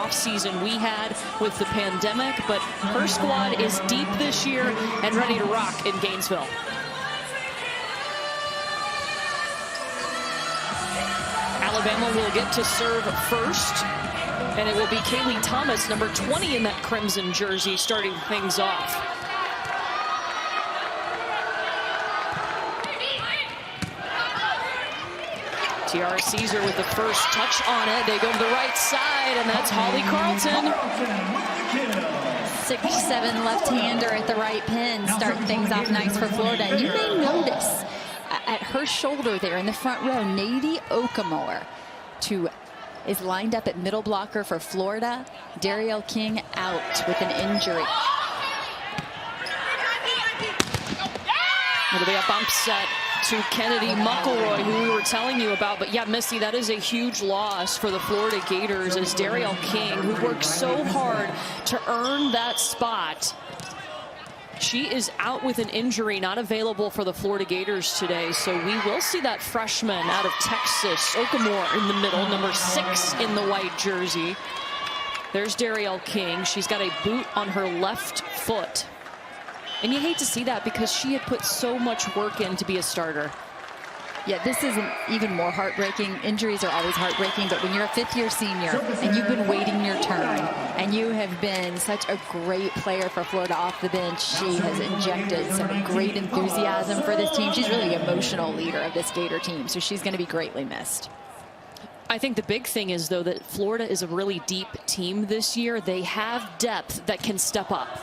offseason we had with the pandemic, but her squad is deep this year and ready to rock in Gainesville. Alabama will get to serve first, and it will be Kaylee Thomas, number 20 in that crimson jersey, starting things off. Tiara Caesar with the first touch on it. They go to the right side, and that's Holly Carlton. 6'7" left-hander at the right pin, starting things off nice for Florida. And you may notice at her shoulder there in the front row, Nady Okamore is lined up at middle blocker for Florida. Darielle King out with an injury. It'll be a bump set to Kennedy McElroy, who we were telling you about. But yeah, Missy, that is a huge loss for the Florida Gators, as Darielle King, who worked so hard to earn that spot, she is out with an injury, not available for the Florida Gators today. So we will see that freshman out of Texas, Okamore, in the middle, number 6 in the white jersey. There's Darielle King. She's got a boot on her left foot. And you hate to see that because she had put so much work in to be a starter. Yeah, this isn't even more heartbreaking. Injuries are always heartbreaking, but when you're a fifth-year senior and you've been waiting your turn and you have been such a great player for Florida off the bench, she has injected some great enthusiasm for this team. She's really the emotional leader of this Gator team, so she's going to be greatly missed. I think the big thing is, though, that Florida is a really deep team this year. They have depth that can step up.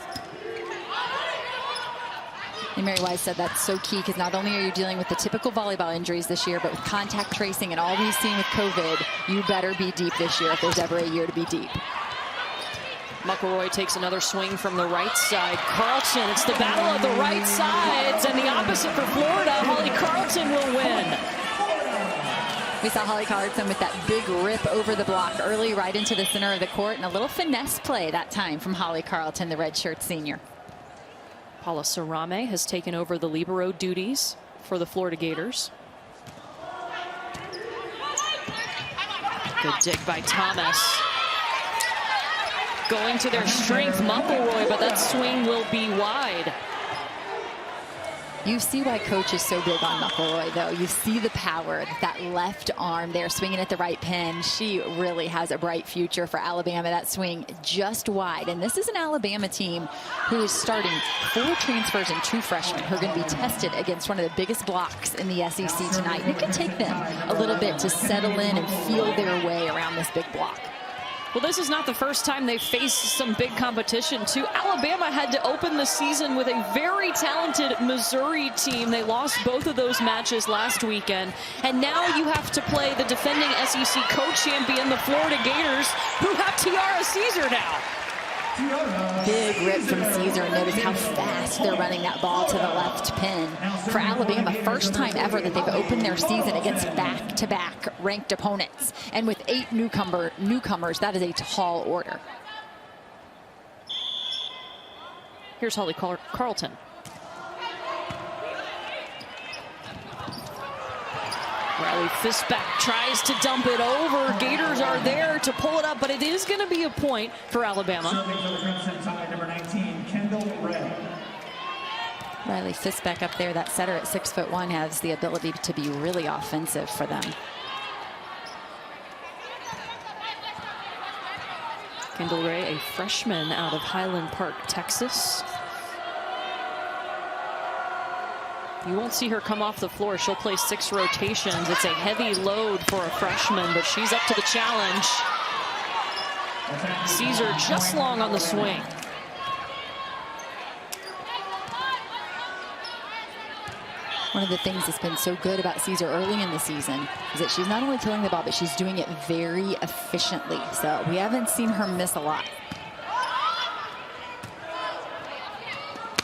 And Mary Wise said that's so key, because not only are you dealing with the typical volleyball injuries this year, but with contact tracing and all we've seen with COVID, you better be deep this year if there's ever a year to be deep. McElroy takes another swing from the right side. Carlton, it's the battle of the right sides, and the opposite for Florida. Holly Carlton will win. We saw Holly Carlton with that big rip over the block early, right into the center of the court, and a little finesse play that time from Holly Carlton, the redshirt senior. Paula Sarame has taken over the libero duties for the Florida Gators. Good dig by Thomas. Going to their strength, McElroy, but that swing will be wide. You see why coach is so big on McElroy, though. You see the power, that left arm there swinging at the right pin. She really has a bright future for Alabama. That swing just wide. And this is an Alabama team who is starting 4 transfers and 2 freshmen who are going to be tested against one of the biggest blocks in the SEC tonight. And it can take them a little bit to settle in and feel their way around this big block. Well, this is not the first time they've faced some big competition, too. Alabama had to open the season with a very talented Missouri team. They lost both of those matches last weekend. And now you have to play the defending SEC co-champion, the Florida Gators, who have Tiara Caesar now. Big rip from Caesar. Notice how fast they're running that ball to the left pin. For Alabama, first time ever that they've opened their season against back-to-back ranked opponents. And with 8 newcomers, that is a tall order. Here's Holly Carlton. Riley Fisbeck tries to dump it over. Gators are there to pull it up, but it is going to be a point for Alabama. Number 19, Kendall Ray. Riley Fisbeck up there, that setter at 6'1", has the ability to be really offensive for them. Kendall Ray, a freshman out of Highland Park, Texas. You won't see her come off the floor. She'll play 6 rotations. It's a heavy load for a freshman, but she's up to the challenge. Caesar just long on the swing. One of the things that's been so good about Caesar early in the season is that she's not only killing the ball, but she's doing it very efficiently. So we haven't seen her miss a lot.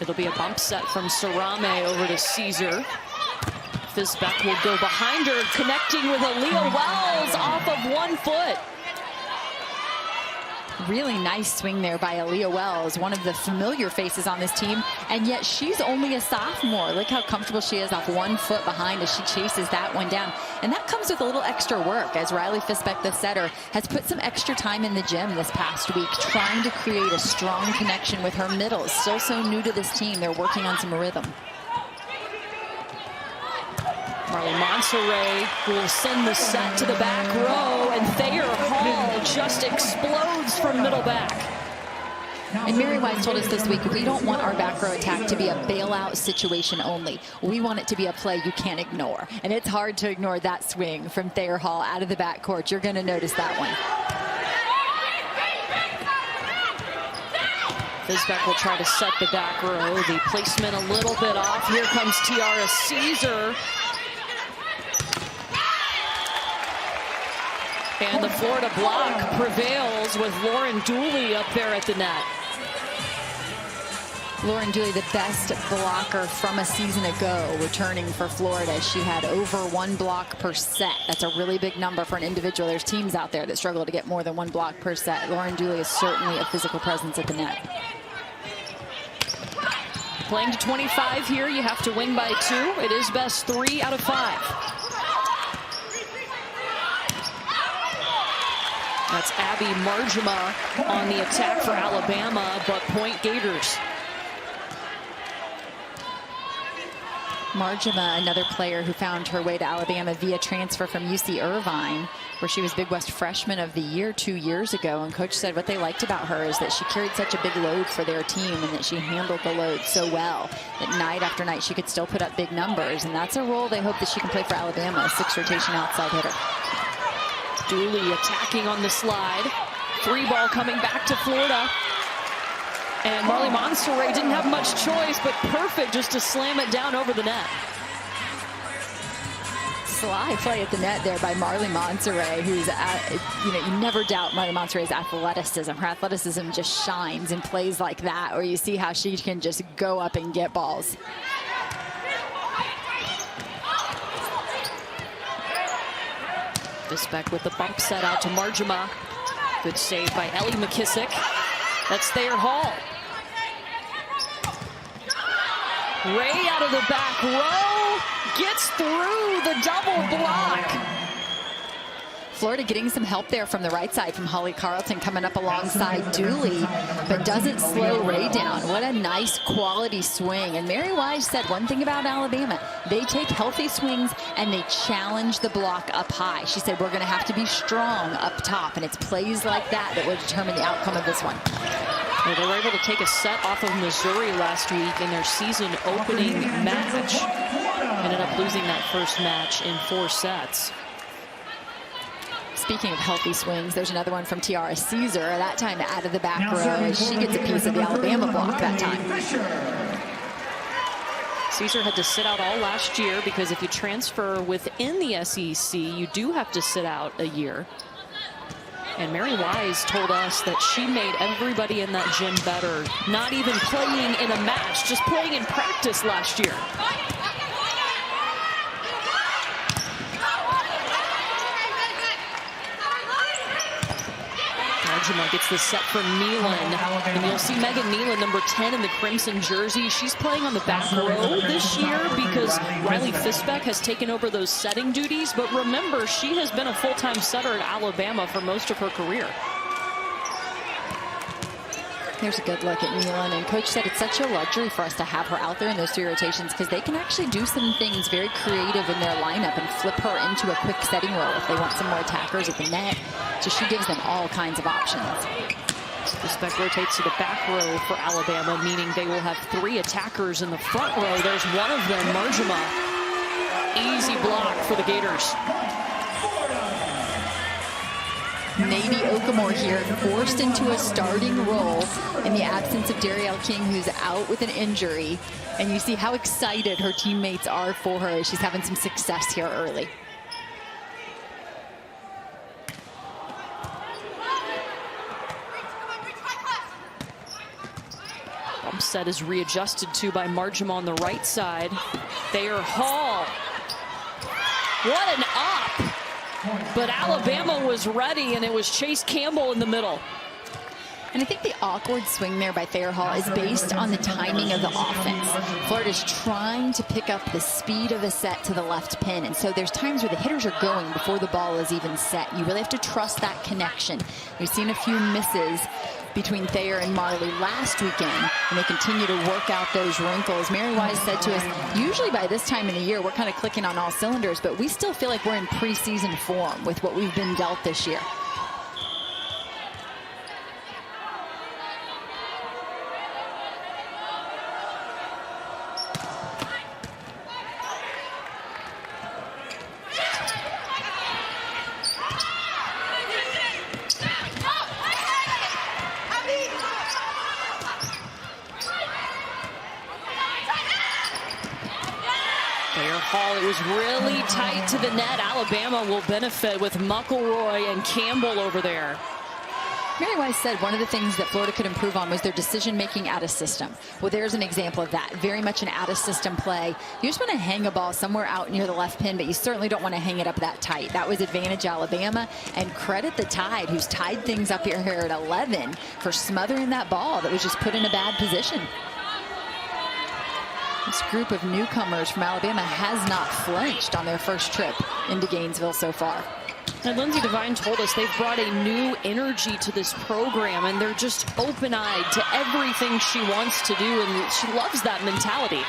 It'll be a bump set from Sarame over to Caesar. Fisbeck will go behind her, connecting with Elia Wells off of 1 foot. Really nice swing there by Elia Wells, one of the familiar faces on this team, and yet she's only a sophomore. Look how comfortable she is off 1 foot behind as she chases that one down. And that comes with a little extra work, as Riley Fisbeck, the setter, has put some extra time in the gym this past week trying to create a strong connection with her middles. Still so new to this team. They're working on some rhythm. Marley Monserrat will send the set to the back row, and Thayer Hall just explodes from middle back. And Mary Wise told us this week, we don't want our back row attack to be a bailout situation only. We want it to be a play you can't ignore. And it's hard to ignore that swing from Thayer Hall out of the backcourt. You're going to notice that one. Fisbeck will try to set the back row. The placement a little bit off. Here comes Tiara Caesar. And the Florida block prevails with Lauren Dooley up there at the net. Lauren Dooley, the best blocker from a season ago, returning for Florida. She had over 1 block per set. That's a really big number for an individual. There's teams out there that struggle to get more than 1 block per set. Lauren Dooley is certainly a physical presence at the net. Playing to 25 here, you have to win by 2. It is best 3 out of 5. That's Abby Marjama on the attack for Alabama, but point Gators. Marjama, another player who found her way to Alabama via transfer from UC Irvine, where she was Big West Freshman of the Year 2 years ago. And coach said what they liked about her is that she carried such a big load for their team and that she handled the load so well that night after night she could still put up big numbers. And that's a role they hope that she can play for Alabama, a 6th rotation outside hitter. Dooley attacking on the slide. 3 ball coming back to Florida. And Marley Monserrat didn't have much choice, but perfect just to slam it down over the net. Sly play at the net there by Marley Monserrat, who's, you never doubt Marley Monserrat's athleticism. Her athleticism just shines in plays like that, where you see how she can just go up and get balls. Fisbeck with the bump set out to Marjama. Good save by Ellie McKissick. That's Thayer Hall. Ray out of the back row. Gets through the double block. Florida getting some help there from the right side from Holly Carlton coming up alongside Dooley, but doesn't slow Ray down. What a nice quality swing. And Mary Wise said one thing about Alabama. They take healthy swings and they challenge the block up high. She said we're going to have to be strong up top, and it's plays like that that will determine the outcome of this one. Well, they were able to take a set off of Missouri last week in their season opening match. Ended up losing that first match in 4 sets. Speaking of healthy swings, there's another one from Tiara Caesar, that time out of the back row, as she gets a piece of the Alabama block that time. Caesar had to sit out all last year because if you transfer within the SEC, you do have to sit out a year. And Mary Wise told us that she made everybody in that gym better, not even playing in a match, just playing in practice last year. Marjama gets the set from Nealon, and you'll see Megan Nealon, number 10 in the crimson jersey. She's playing on the back row this year because Riley Fisbeck has taken over those setting duties. But remember, she has been a full-time setter at Alabama for most of her career. Here's a good look at Nealon, and coach said it's such a luxury for us to have her out there in those 3 rotations because they can actually do some things very creative in their lineup and flip her into a quick setting role if they want some more attackers at the net. So she gives them all kinds of options. Fisbeck rotates to the back row for Alabama, meaning they will have 3 attackers in the front row. There's one of them, Marjama. Easy block for the Gators. Nady Okamore here, forced into a starting role in the absence of Darielle King, who's out with an injury. And you see how excited her teammates are for her as she's having some success here early. Bump set is readjusted to by Marjama on the right side. Thayer Hall. What an up! But Alabama was ready, and it was Chase Campbell in the middle. And I think the awkward swing there by Thayer Hall is based on the timing of the offense. Florida's trying to pick up the speed of a set to the left pin. And so there's times where the hitters are going before the ball is even set. You really have to trust that connection. We've seen a few misses between Thayer and Marley last weekend, and they continue to work out those wrinkles. Mary Wise said to us, usually by this time in the year, we're kind of clicking on all cylinders, but we still feel like we're in preseason form with what we've been dealt this year. Hall, it was really tight to the net. Alabama will benefit with McElroy and Campbell over there. Mary Wise said one of the things that Florida could improve on was their decision-making out of system. Well, there's an example of that. Very much an out-of-system play. You just want to hang a ball somewhere out near the left pin, but you certainly don't want to hang it up that tight. That was advantage Alabama, and credit the Tide, who's tied things up here at 11 for smothering that ball that was just put in a bad position. This group of newcomers from Alabama has not flinched on their first trip into Gainesville so far. And Lindsay Devine told us they've brought a new energy to this program, and they're just open-eyed to everything she wants to do, and she loves that mentality.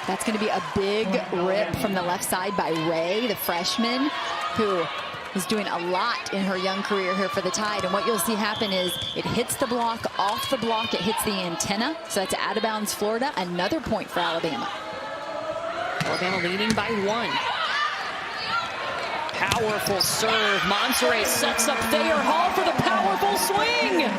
That's going to be a big rip from the left side by Ray, the freshman, who is doing a lot in her young career here for the Tide. And what you'll see happen is it hits the block, off the block, it hits the antenna. So that's out of bounds Florida. Another point for Alabama. Alabama leading by 1. Powerful serve. Monterey sets up Thayer Hall for the powerful swing.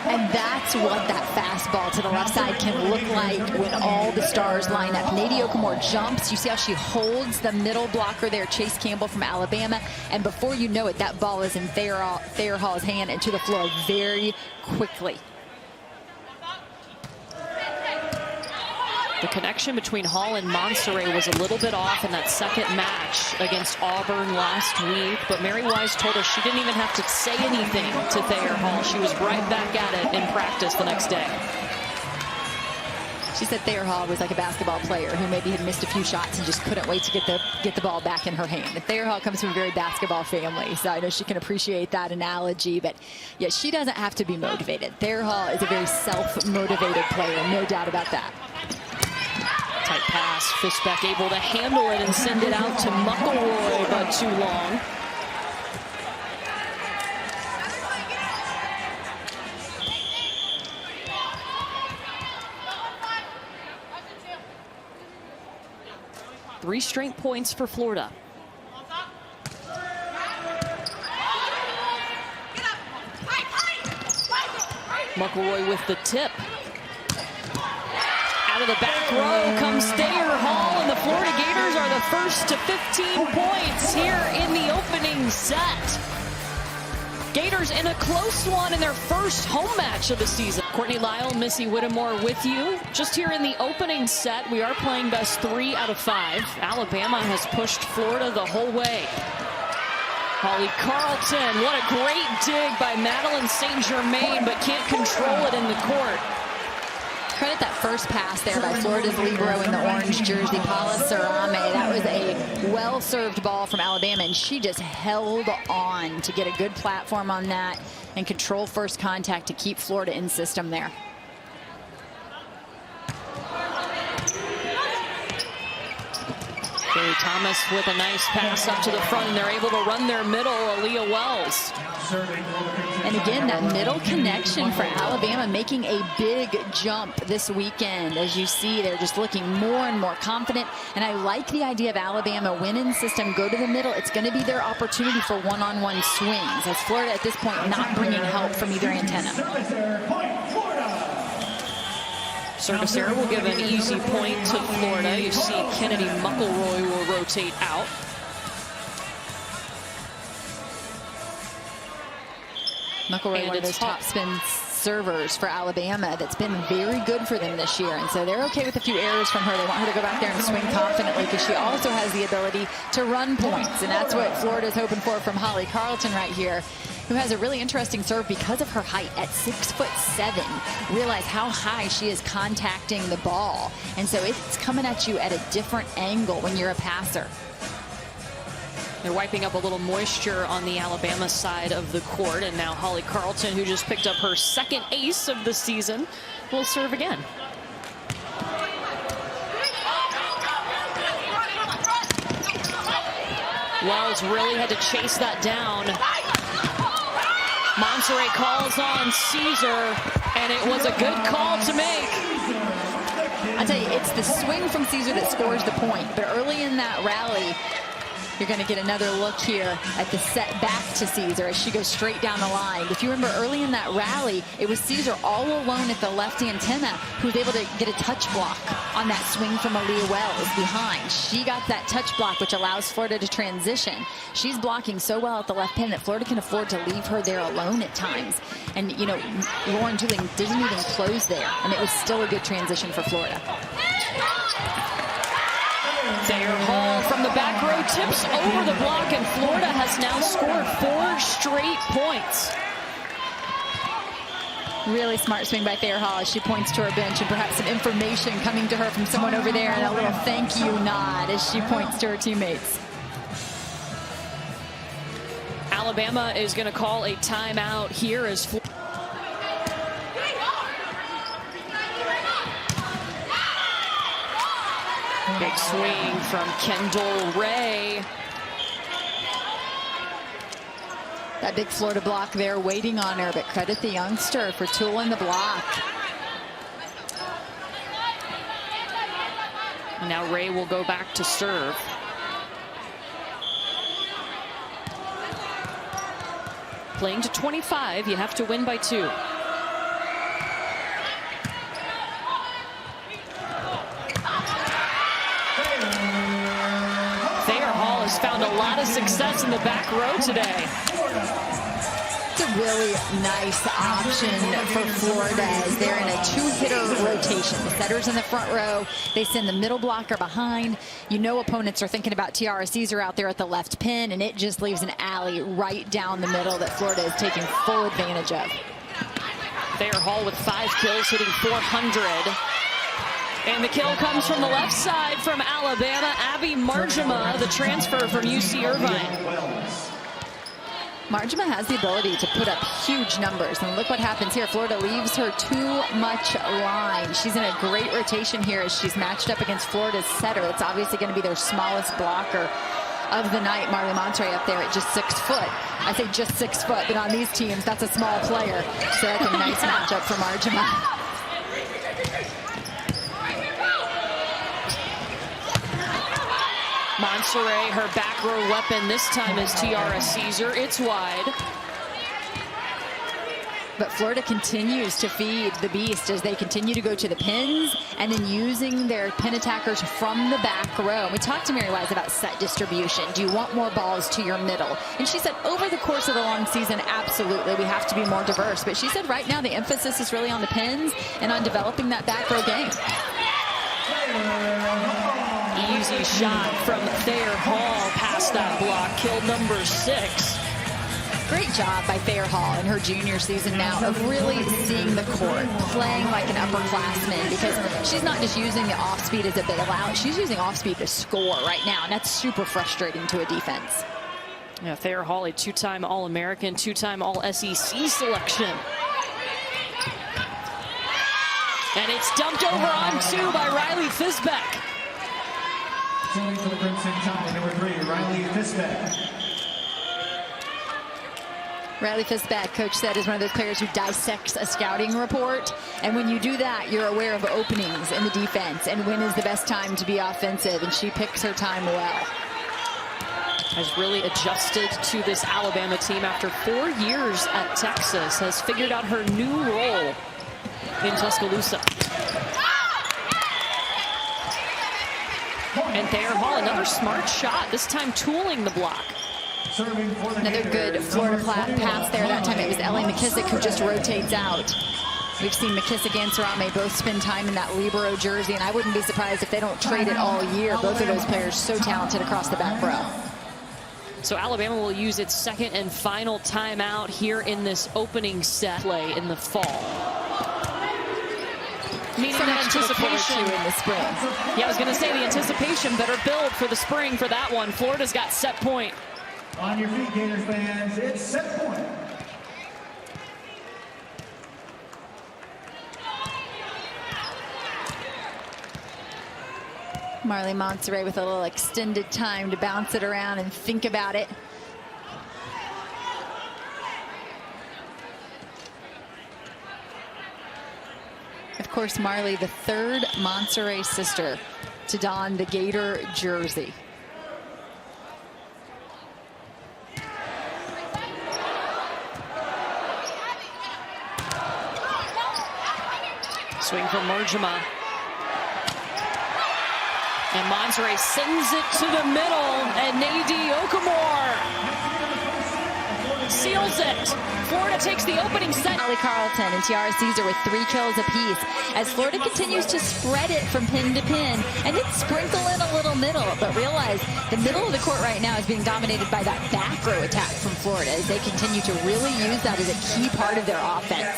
And that's what that fastball to the left side can look like when all the stars line up. Nadie Okamore jumps. You see how she holds the middle blocker there, Chase Campbell from Alabama. And before you know it, that ball is in Thayer Hall's hand and to the floor very quickly. The connection between Hall and Monterey was a little bit off in that second match against Auburn last week, but Mary Wise told us she didn't even have to say anything to Thayer Hall. She was right back at it in practice the next day. She said Thayer Hall was like a basketball player who maybe had missed a few shots and just couldn't wait to get the ball back in her hand. And Thayer Hall comes from a very basketball family, so I know she can appreciate that analogy. But yeah, she doesn't have to be motivated. Thayer Hall is a very self-motivated player, no doubt about that. Tight pass, Fishbeck able to handle it and send it out to McElroy, but too long. Three straight points for Florida. McElroy with the tip. Out of the back row comes Thayer Hall, and the Florida Gators are the first to 15 points here in the opening set. Gators in a close one in their first home match of the season. Courtney Lyle, Missy Whittemore with you. Just here in the opening set, we are playing best 3 out of 5. Alabama has pushed Florida the whole way. Holly Carlton, what a great dig by Madeline St. Germain, but can't control it in the court. Credit that first pass there by Florida's libero in the orange jersey, Paula Sarame. That was a well-served ball from Alabama, and she just held on to get a good platform on that and control first contact to keep Florida in system there. Kaylee Thomas with a nice pass up to the front, and they're able to run their middle, Elia Wells. And again, that middle connection for Alabama making a big jump this weekend. As you see, they're just looking more and more confident. And I like the idea of Alabama win in system, go to the middle. It's going to be their opportunity for one-on-one swings, as Florida at this point not bringing help from either antenna. Service error will give an easy point to Florida. You see Kennedy McElroy will rotate out. McElroy, one of those top spin servers for Alabama that's been very good for them this year. And so they're okay with a few errors from her. They want her to go back there and swing confidently because she also has the ability to run points. And that's what Florida's hoping for from Holly Carlton right here, who has a really interesting serve because of her height at 6'7". Realize how high she is contacting the ball. And so it's coming at you at a different angle when you're a passer. They're wiping up a little moisture on the Alabama side of the court. And now Holly Carlton, who just picked up her second ace of the season, will serve again. Wells really had to chase that down. Monterey calls on Caesar, and it was a good call to make. I'll tell you, it's the swing from Caesar that scores the point. But early in that rally, you're going to get another look here at the set back to Caesar as she goes straight down the line. If you remember early in that rally, it was Caesar all alone at the left antenna who was able to get a touch block on that swing from Elia Wells behind. She got that touch block, which allows Florida to transition. She's blocking so well at the left pin that Florida can afford to leave her there alone at times. And, you know, Lauren Dooley didn't even close there, and it was still a good transition for Florida. Thayer Hall from the back row tips over the block, and Florida has now scored 4 straight points. Really smart swing by Thayer Hall as she points to her bench, and perhaps some information coming to her from someone over there, and a little thank you nod as she points to her teammates. Alabama is going to call a timeout here as big swing from Kendall Ray. That big Florida block there waiting on her, but credit the youngster for tooling the block. Now Ray will go back to serve. Playing to 25, you have to win by 2. Found a lot of success in the back row today. It's a really nice option for Florida as they're in a 2-hitter rotation. The setter's in the front row. They send the middle blocker behind. You know opponents are thinking about Tiara Caesar out there at the left pin, and it just leaves an alley right down the middle that Florida is taking full advantage of. Thayer Hall with 5 kills, hitting .400. And the kill comes from the left side from Alabama. Abby Marjama, the transfer from UC Irvine. Marjama has the ability to put up huge numbers. And look what happens here. Florida leaves her too much line. She's in a great rotation here as she's matched up against Florida's setter. It's obviously going to be their smallest blocker of the night, Marley Monterey, up there at just 6 foot. I say just 6 foot, but on these teams, that's a small player. So that's a nice matchup for Marjama. Monterey, her back row weapon this time is Tiara Caesar. It's wide. But Florida continues to feed the beast as they continue to go to the pins and then using their pin attackers from the back row. We talked to Mary Wise about set distribution. Do you want more balls to your middle? And she said over the course of the long season, absolutely, we have to be more diverse. But she said right now the emphasis is really on the pins and on developing that back row game. Easy shot from Thayer Hall past that block. Kill number 6. Great job by Thayer Hall in her junior season now of really seeing the court, playing like an upperclassman, because she's not just using the off speed as a bailout, she's using off speed to score right now, and that's super frustrating to a defense. Yeah, Thayer Hall, a 2-time All-American, 2-time All-SEC selection. And it's dumped over on 2 by Riley Fisbeck. Serving for the Crimson Tide, number 3, Riley Fisbeck. Riley Fisbeck, coach said, is one of those players who dissects a scouting report. And when you do that, you're aware of openings in the defense and when is the best time to be offensive. And she picks her time well. Has really adjusted to this Alabama team after 4 years at Texas. Has figured out her new role in Tuscaloosa. And Thayer Hall, another smart shot, this time tooling the block. Serving for the Another good Gators, Florida number 21, pass there. That time it was Elia McKissick who just rotates out. We've seen McKissick and Sarame both spend time in that libero jersey, and I wouldn't be surprised if they don't trade it all year. Both of those players so talented across the back row. So Alabama will use its second and final timeout here in this opening set play in the fall. Meaning So the much to look forward anticipation to in the spring. Yeah, I was going to say the anticipation better build for the spring for that one. Florida's got set point. On your feet, Gators fans, it's set point. Marley Monserrat with a little extended time to bounce it around and think about it. Of course, Marley, the third Monserrat sister to don the Gator jersey. Swing from Murjama. And Monserrat sends it to the middle, and Nadie Okamore seals it. Florida takes the opening set. Ali Carlton and Tiara Caesar with 3 kills apiece as Florida continues to spread it from pin to pin and then sprinkle in a little middle. But realize the middle of the court right now is being dominated by that back row attack from Florida as they continue to really use that as a key part of their offense.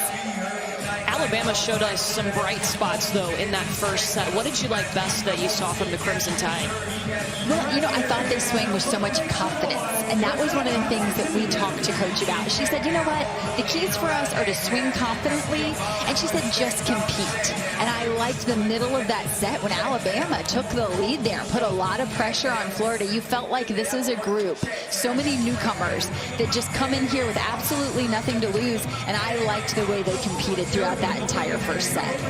Alabama showed us some bright spots, though, in that first set. What did you like best that you saw from the Crimson Tide? Well, you know, I thought they swung with so much confidence, and that was one of the things that we talked to Coach about. She said, you know what, the keys for us are to swing confidently, and she said just compete. And I liked the middle of that set when Alabama took the lead there, put a lot of pressure on Florida. You felt like this is a group, so many newcomers that just come in here with absolutely nothing to lose, and I liked the way they competed throughout that entire first set.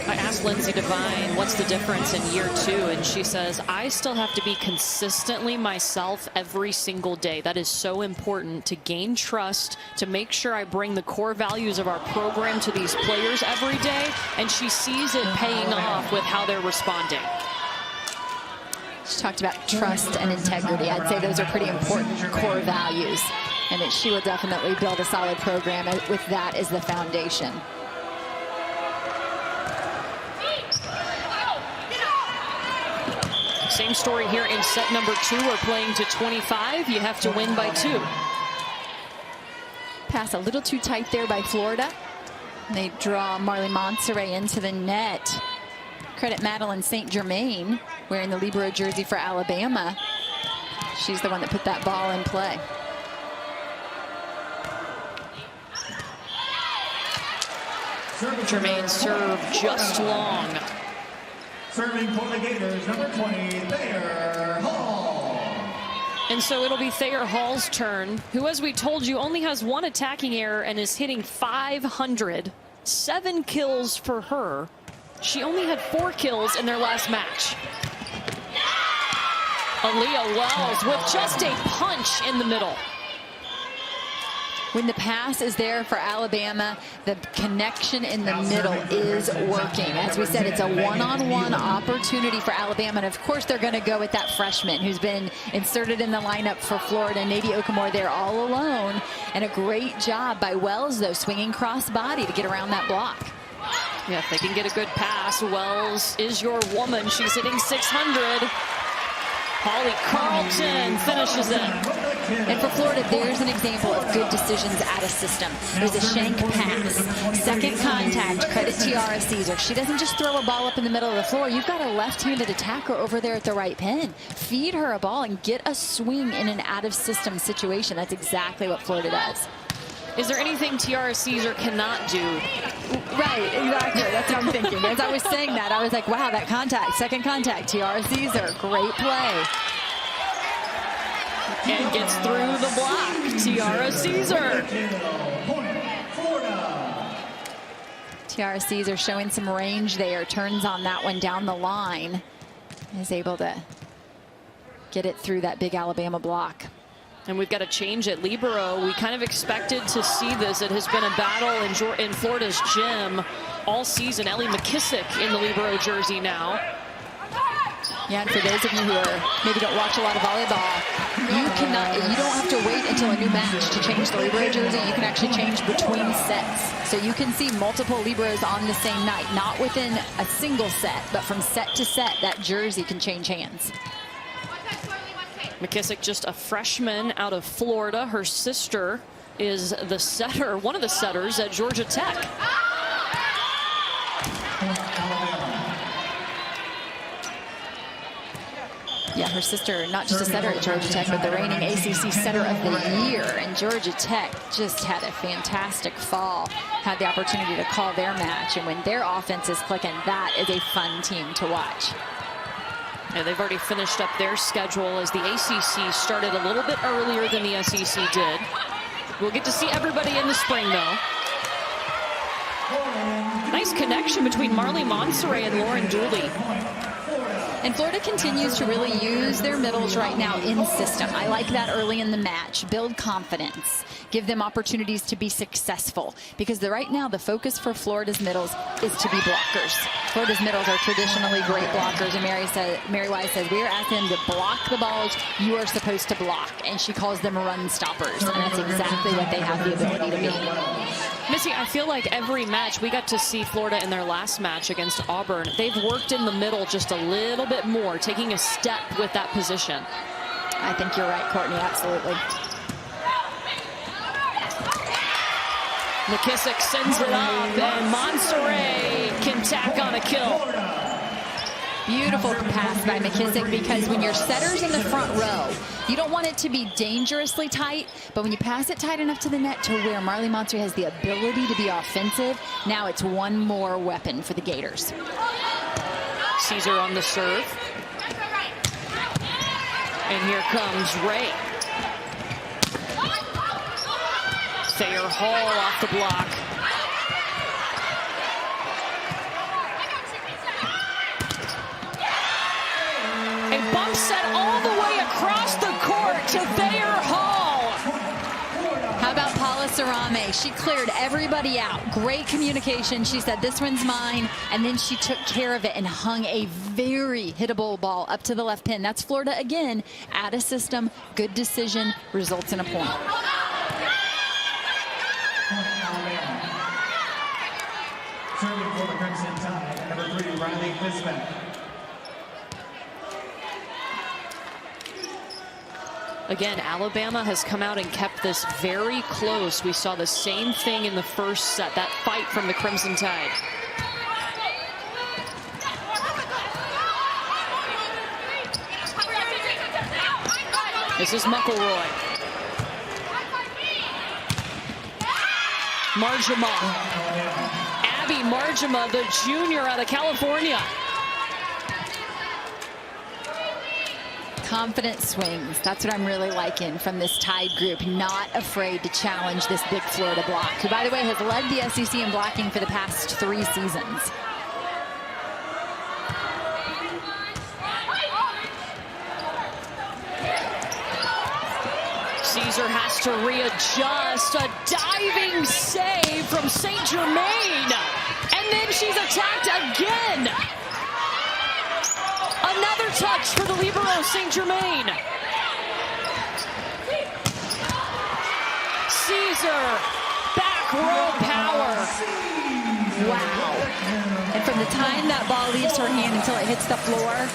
I asked Lindsay Devine, what's the difference in year 2? And she says, I still have to be consistently myself every single day. That is so important to gain trust, to make sure I bring the core values of our program to these players every day. And she sees it paying off with how they're responding. She talked about trust and integrity. I'd say those are pretty important core values, and that she will definitely build a solid program with that as the foundation. Same story here in set number 2. We're playing to 25. You have to win by 2. Pass a little too tight there by Florida. They draw Marley Monserrat into the net. Credit Madeline St. Germain wearing the libero jersey for Alabama. She's the one that put that ball in play. Germain serve just long. Serving for the Gators, number 20, Thayer Hall. And so it'll be Thayer Hall's turn, who, as we told you, only has 1 attacking error and is hitting .500. 7 kills for her. She only had 4 kills in their last match. Elia Wells with just a punch in the middle. When the pass is there for Alabama, the connection in the middle is working. As we said, it's a one-on-one opportunity for Alabama. And of course, they're going to go with that freshman who's been inserted in the lineup for Florida, Nadie Okamore, there all alone. And a great job by Wells, though, swinging cross-body to get around that block. Yeah, if they can get a good pass, Wells is your woman. She's hitting .600. Holly Carlton finishes it. And for Florida, there's an example of good decisions out of system. There's a shank pass. Second contact, credit Tiara Caesar. She doesn't just throw a ball up in the middle of the floor. You've got a left-handed attacker over there at the right pin. Feed her a ball and get a swing in an out-of-system situation. That's exactly what Florida does. Is there anything Tiara Caesar cannot do? Right, exactly. That's what I'm thinking. As I was saying that, I was like, wow, that contact, second contact, Tiara Caesar, great play. And gets through the block, Tiara Caesar. Tiara Caesar showing some range there, turns on that one down the line, is able to get it through that big Alabama block. And we've got a change at libero. We kind of expected to see this. It has been a battle in Florida's gym all season. Elia McKissick in the libero jersey now. Yeah, and for those of you who maybe don't watch a lot of volleyball, you you don't have to wait until a new match to change the libero jersey. You can actually change between sets. So you can see multiple liberos on the same night, not within a single set, but from set to set, that jersey can change hands. McKissick, just a freshman out of Florida. Her sister is the setter, one of the setters at Georgia Tech. Yeah, her sister, not just a setter at Georgia Tech, but the reigning ACC Setter of the Year. And Georgia Tech just had a fantastic fall, had the opportunity to call their match. And when their offense is clicking, that is a fun team to watch. Yeah, they've already finished up their schedule as the ACC started a little bit earlier than the SEC did. We'll get to see everybody in the spring, though. Nice connection between Marley Monserrat and Lauren Dooley. And Florida continues to really use their middles right now in system. I like that early in the match. Build confidence. Give them opportunities to be successful. Because right now the focus for Florida's middles is to be blockers. Florida's middles are traditionally great blockers. And Mary Wise says, we are asking them to block the balls you are supposed to block. And she calls them run stoppers. And that's exactly what they have the ability to be. Missy, I feel like every match, we got to see Florida in their last match against Auburn. They've worked in the middle just a little bit more, taking a step with that position. I think you're right, Courtney, absolutely. McKissick sends it up, and Monserrat can tack on a kill. Beautiful pass by McKissick, because when your setter's in the front row, you don't want it to be dangerously tight, but when you pass it tight enough to the net to where Marley Monserrat has the ability to be offensive, now it's one more weapon for the Gators. Caesar on the serve. And here comes Ray. Thayer Hall off the block. A bump set all the way across the court to Thayer Hall. How about Paula Sarame? She cleared everybody out. Great communication. She said, this one's mine. And then she took care of it and hung a very hittable ball up to the left pin. That's Florida again. Out of system. Good decision. Results in a point. Serving for the Crimson Tide, number 3, Riley Fisman. Again, Alabama has come out and kept this very close. We saw the same thing in the first set, that fight from the Crimson Tide. This is McElroy. Marjama. Abby Marjama, the junior out of California. Confident swings. That's what I'm really liking from this Tide group. Not afraid to challenge this big Florida block, who, by the way, has led the SEC in blocking for the past 3 seasons. Caesar has to readjust. A diving save from St. Germain. And then she's attacked again. Another touch for the libero, St. Germain. Caesar, back row power. Wow. And from the time that ball leaves her hand until it hits the floor,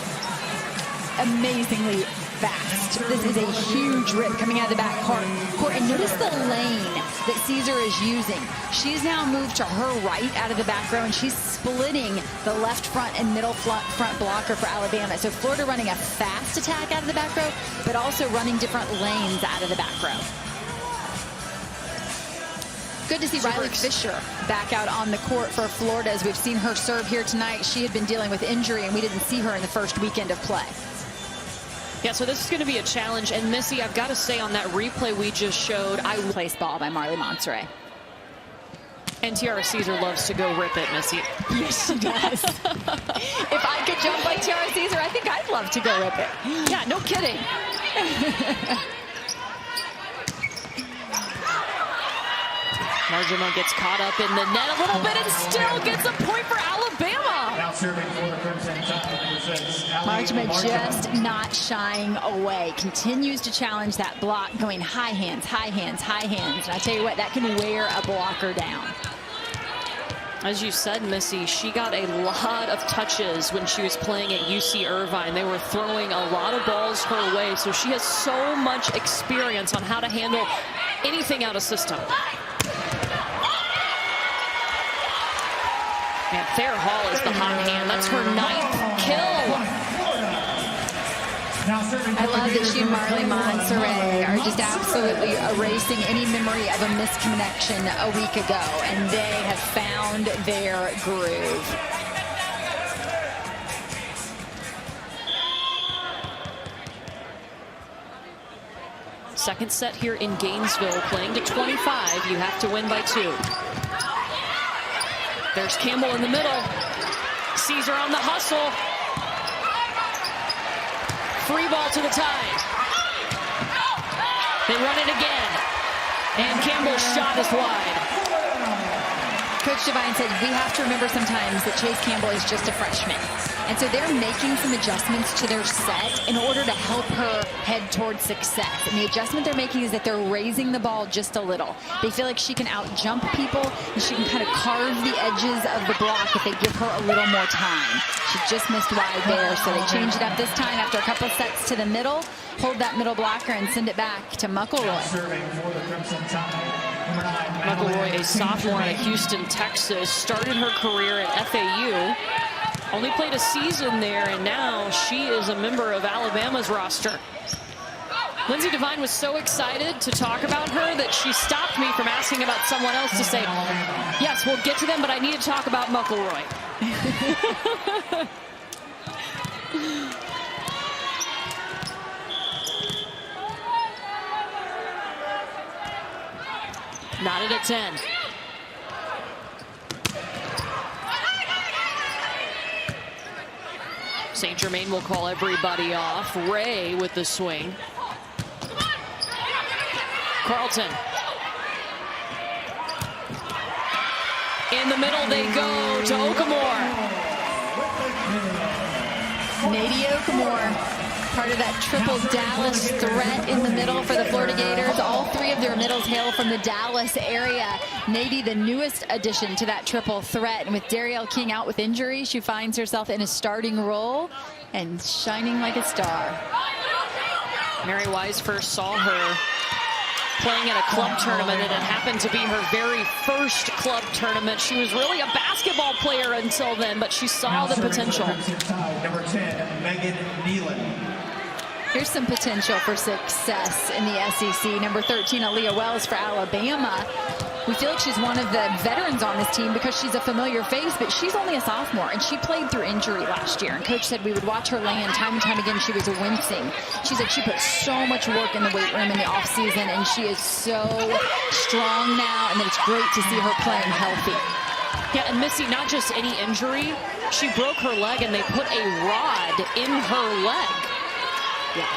amazingly fast. This is a huge rip coming out of the back court. And notice the lane that Caesar is using. She's now moved to her right out of the back row, and she's splitting the left front and middle front blocker for Alabama. So Florida running a fast attack out of the back row, but also running different lanes out of the back row. Good to see Riley Fisher back out on the court for Florida, as we've seen her serve here tonight. She had been dealing with injury, and we didn't see her in the first weekend of play. Yeah, so this is going to be a challenge. And Missy, I've got to say, on that replay we just showed, Place ball by Marley Monserrat. And Tiara Caesar loves to go rip it, Missy. Yes, she does. If I could jump like Tiara Caesar, I think I'd love to go rip it. Yeah, no kidding. Marjama gets caught up in the net a little bit and still gets a point for Alabama. Now serving for the Crimson Tide, number 6, Marjama just not shying away. Continues to challenge that block, going high hands, high hands, high hands. And I tell you what, that can wear a blocker down. As you said, Missy, she got a lot of touches when she was playing at UC Irvine. They were throwing a lot of balls her way, so she has so much experience on how to handle anything out of system. And Thayer Hall is the hot hand. That's her 9th kill. I love that she and Marley Monserrat are just absolutely erasing any memory of a misconnection a week ago, and they have found their groove. Second set here in Gainesville, playing to 25. You have to win by 2. There's Campbell in the middle. Sees her on the hustle. Free ball to the Tide. They run it again. And Campbell's shot is wide. Coach Devine said, we have to remember sometimes that Chase Campbell is just a freshman. And so they're making some adjustments to their set in order to help her head towards success. And the adjustment they're making is that they're raising the ball just a little. They feel like she can out-jump people, and she can kind of carve the edges of the block if they give her a little more time. She just missed wide there, so they changed it up this time after a couple sets to the middle, hold that middle blocker, and send it back to McElroy. McElroy, a sophomore out of Houston, Texas, started her career at FAU. Only played a season there, and now she is a member of Alabama's roster. Lindsey Devine was so excited to talk about her that she stopped me from asking about someone else to say, yes, we'll get to them, but I need to talk about McElroy. Knotted at 10. St. Germain will call everybody off. Ray with the swing. Carlton. In the middle they go to Okamore. Nady Okamore, part of that triple Dallas threat in the middle for the Florida Gators. All 3 of their middles hail from the Dallas area. Nady, the newest addition to that triple threat. And with Darielle King out with injury, she finds herself in a starting role and shining like a star. Mary Wise first saw her playing at a club tournament, and it happened to be her very first club tournament. She was really a basketball player until then, but she saw the potential. Number 10, Megan Nealon. Here's some potential for success in the SEC. Number 13, Elia Wells for Alabama. We feel like she's one of the veterans on this team because she's a familiar face, but she's only a sophomore, and she played through injury last year. And Coach said we would watch her land time and time again. She was wincing. She said she put so much work in the weight room in the offseason, and she is so strong now, and that it's great to see her playing healthy. Yeah, and Missy, not just any injury. She broke her leg, and they put a rod in her leg. Yeah.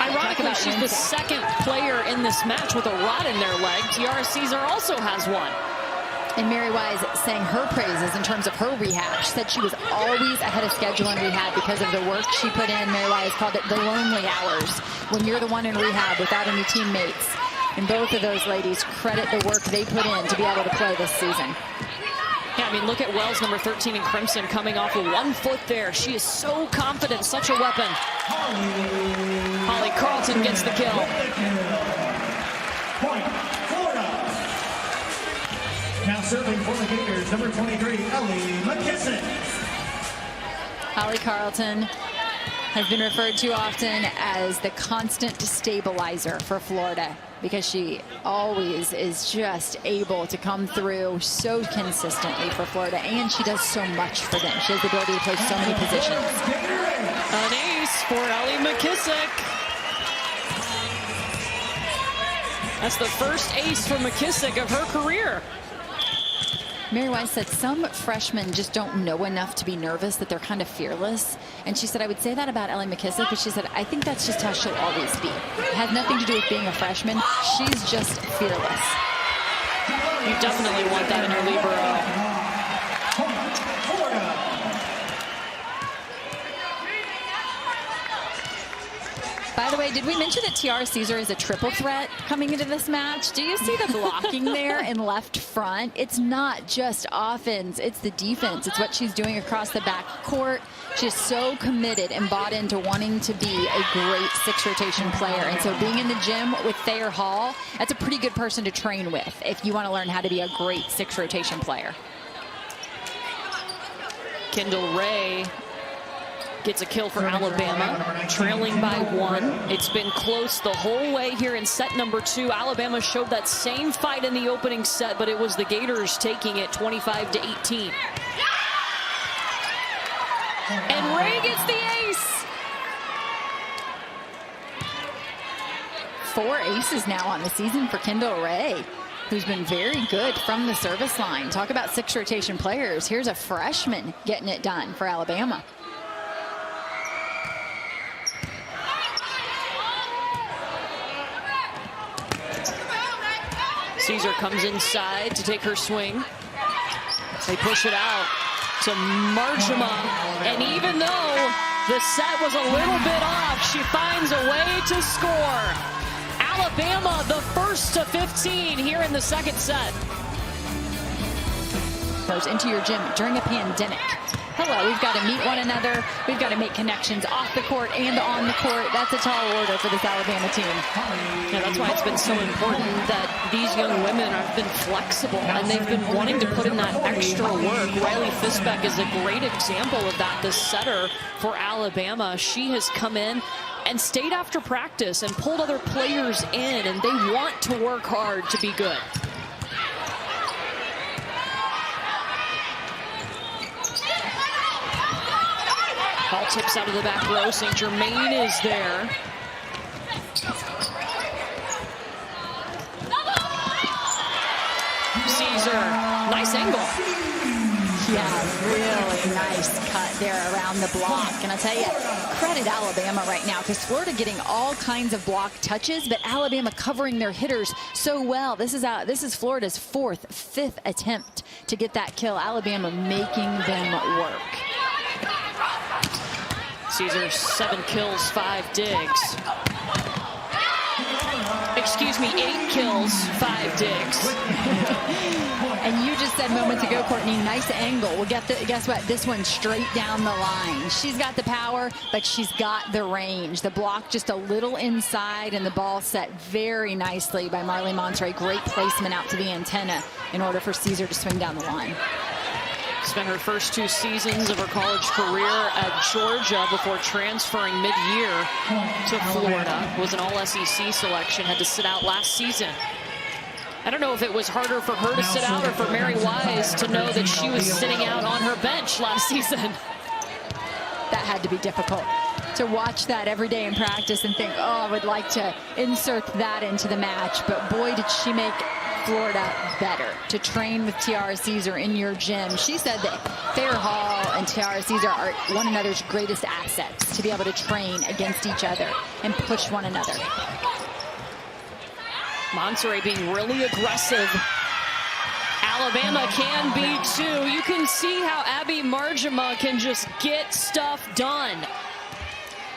Ironically, she's the second player in this match with a rod in their leg. Tiara Caesar also has one. And Mary Wise sang her praises in terms of her rehab. She said she was always ahead of schedule in rehab because of the work she put in. Mary Wise called it the lonely hours, when you're the one in rehab without any teammates. And both of those ladies credit the work they put in to be able to play this season. Yeah, I mean, look at Wells, number 13 in crimson, coming off with 1 foot there. She is so confident, such a weapon. Holly Carlton gets the kill. Point, Florida. Now serving for the Gators, number 23, Ellie McKissick. Holly Carlton has been referred to often as the constant stabilizer for Florida, because she always is just able to come through so consistently for Florida, and she does so much for them. She has the ability to play so many positions. An ace for Ellie McKissick. That's the first ace for McKissick of her career. Mary Wise said some freshmen just don't know enough to be nervous, that they're kind of fearless. And she said, I would say that about Ellie McKissick, but she said, I think that's just how she'll always be. It has nothing to do with being a freshman. She's just fearless. You definitely want that in your libero. By the way, did we mention that Tiara Caesar is a triple threat coming into this match? Do you see the blocking there in left front? It's not just offense, it's the defense. It's what she's doing across the back court. She's so committed and bought into wanting to be a great six-rotation player. And so being in the gym with Thayer Hall, that's a pretty good person to train with if you want to learn how to be a great six-rotation player. Kendall Ray gets a kill for Alabama, trailing by 1. It's been close the whole way here in set number 2. Alabama showed that same fight in the opening set, but it was the Gators taking it 25-18. And Ray gets the ace. 4 aces now on the season for Kendall Ray, who's been very good from the service line. Talk about six-rotation players. Here's a freshman getting it done for Alabama. Caesar comes inside to take her swing. They push it out to Marjama. And even though the set was a little bit off, she finds a way to score. Alabama, the first to 15 here in the second set. Into your gym during a pandemic. Hello, we've got to meet one another. We've got to make connections off the court and on the court. That's a tall order for this Alabama team. Yeah, that's why it's been so important that these young women have been flexible and they've been wanting to put in that extra work. Riley Fisbeck is a great example of that, the setter for Alabama. She has come in and stayed after practice and pulled other players in, and they want to work hard to be good. Ball tips out of the back row. St. Germain is there. Caesar, nice angle. Yeah, really nice cut there around the block. And I'll tell you, credit Alabama right now, because Florida getting all kinds of block touches, but Alabama covering their hitters so well. This is Florida's 4th, 5th attempt to get that kill. Alabama making them work. Caesar, 7 kills, 5 digs. Excuse me, 8 kills, 5 digs. And you just said moments ago, Courtney, nice angle. Well, guess what? This one's straight down the line. She's got the power, but she's got the range. The block just a little inside, and the ball set very nicely by Marley Monterey. Great placement out to the antenna in order for Caesar to swing down the line. Spent her first 2 seasons of her college career at Georgia before transferring mid-year to Florida. Was an all-SEC selection, had to sit out last season. I don't know if it was harder for her to sit out or for Mary Wise to know that she was sitting out on her bench last season. That had to be difficult, to watch that every day in practice and think, oh, I would like to insert that into the match. But boy, did she make Florida better to train with Tiara Caesar in your gym. She said that Thayer Hall and Tiara Caesar are one another's greatest assets, to be able to train against each other and push one another. Monterey being really aggressive. Alabama can be too. You can see how Abby Marjama can just get stuff done.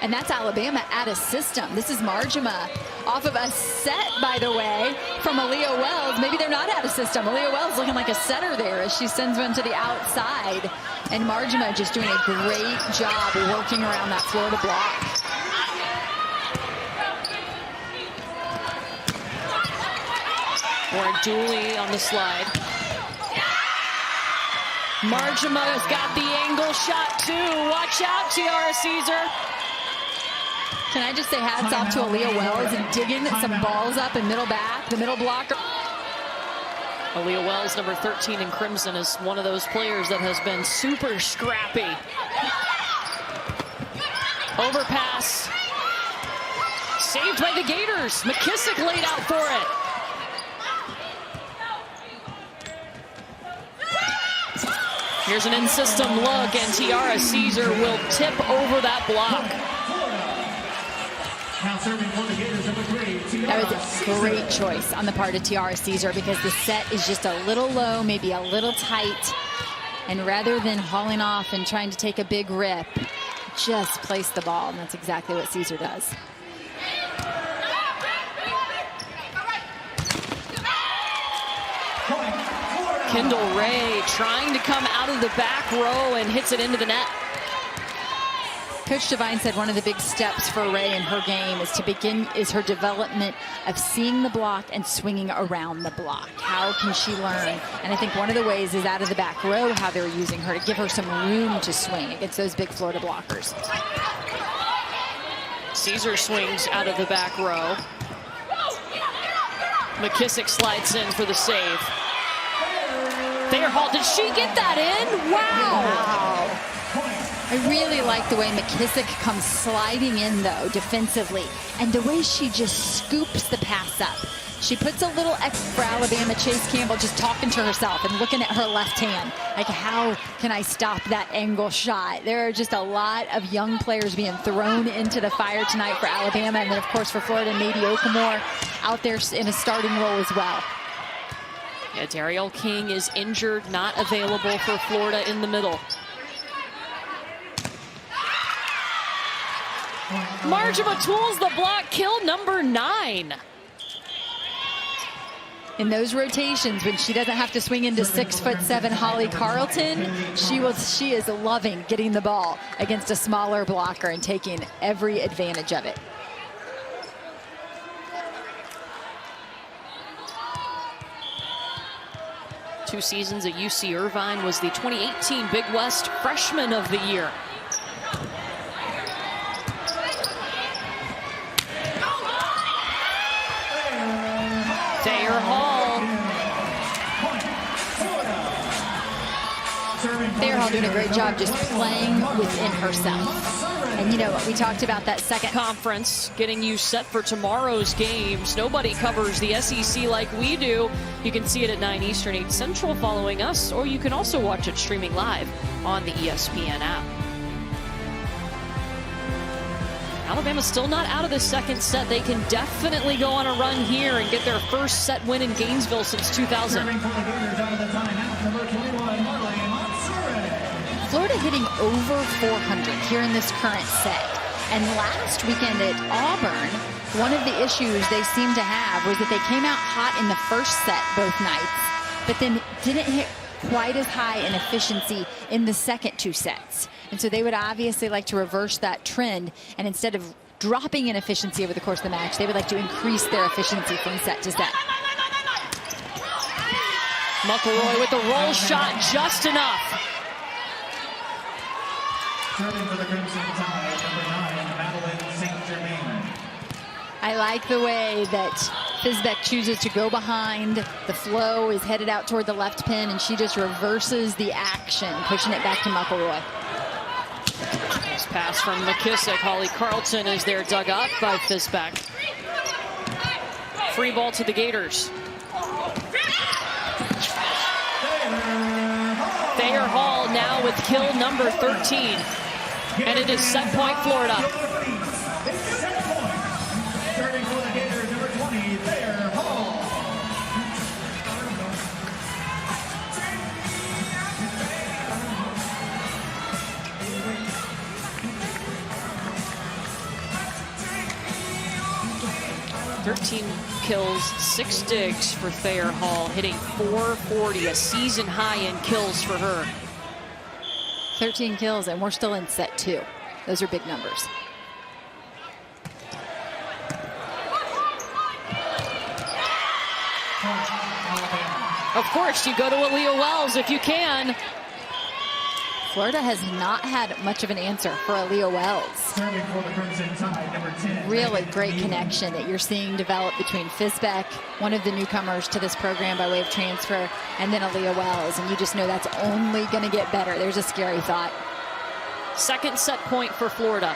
And that's Alabama at a system. This is Marjama off of a set, by the way, from Elia Wells. Maybe they're not at a system. Elia Wells looking like a setter there as she sends one to the outside. And Marjama just doing a great job working around that Florida block. Or Dooley on the slide. Marjama's got the angle shot too. Watch out, Tiara Caesar. Can I just say hats off to Elia Wells and digging some balls up in middle back, the middle blocker. Elia Wells, number 13 in crimson, is one of those players that has been super scrappy. Overpass. Saved by the Gators. McKissick laid out for it. Here's an in-system look, and Tiara Caesar will tip over that block. Now serving for the Gators, number 3, Tiara. That was a great choice on the part of Tiara Caesar because the set is just a little low, maybe a little tight. And rather than hauling off and trying to take a big rip, just place the ball, and that's exactly what Caesar does. Kendall Ray trying to come out of the back row and hits it into the net. Coach Devine said one of the big steps for Ray in her game is her development of seeing the block and swinging around the block. How can she learn? And I think one of the ways is out of the back row how they're using her to give her some room to swing against those big Florida blockers. Caesar swings out of the back row. McKissick slides in for the save. Thayer Hall, did she get that in? Wow. I really like the way McKissick comes sliding in, though, defensively. And the way she just scoops the pass up. She puts a little X for Alabama. Chase Campbell just talking to herself and looking at her left hand. Like, how can I stop that angle shot? There are just a lot of young players being thrown into the fire tonight for Alabama. And then, of course, for Florida, Nady Okamore out there in a starting role as well. Yeah, Darielle King is injured, not available for Florida in the middle. Marjama tools the block, kill number 9. In those rotations, when she doesn't have to swing into 6'7" Holly Carlton, she is loving getting the ball against a smaller blocker and taking every advantage of it. Two seasons at UC Irvine, was the 2018 Big West Freshman of the Year. Thayer Hall. Thayer Hall doing a great job just playing within herself. And you know, we talked about that second Conference, getting you set for tomorrow's games. Nobody covers the SEC like we do. You can see it at 9 Eastern, 8 Central following us, or you can also watch it streaming live on the ESPN app. Alabama's still not out of the second set. They can definitely go on a run here and get their first set win in Gainesville since 2000. Florida hitting over 400 here in this current set. And last weekend at Auburn, one of the issues they seemed to have was that they came out hot in the first set both nights, but then didn't hit quite as high in efficiency in the second 2 sets. And so they would obviously like to reverse that trend, and instead of dropping in efficiency over the course of the match, they would like to increase their efficiency from set to set. McElroy with the roll shot just enough. Serving for the Crimson Tide, number 9, Madeline St. Germain. I like the way that Fisbeck chooses to go behind. The flow is headed out toward the left pin, and she just reverses the action, pushing it back to McElroy. Nice pass from McKissick. Holly Carlton is there, dug up by Fisbeck. Free ball to the Gators. Thayer Hall now with kill number 13. And it is set point Florida. Serving for the Gators, number 20, Thayer Hall. "13 kills, 6 digs for Thayer Hall, hitting .440, a season high in kills for her. 13 kills, and we're still in set 2. Those are big numbers. Of course, you go to Elia Wells if you can. Florida has not had much of an answer for Elia Wells. Serving for the Crimson Tide, number 10. Really great connection that you're seeing develop between Fisbeck, one of the newcomers to this program by way of transfer, and then Elia Wells. And you just know that's only going to get better. There's a scary thought. Second set point for Florida.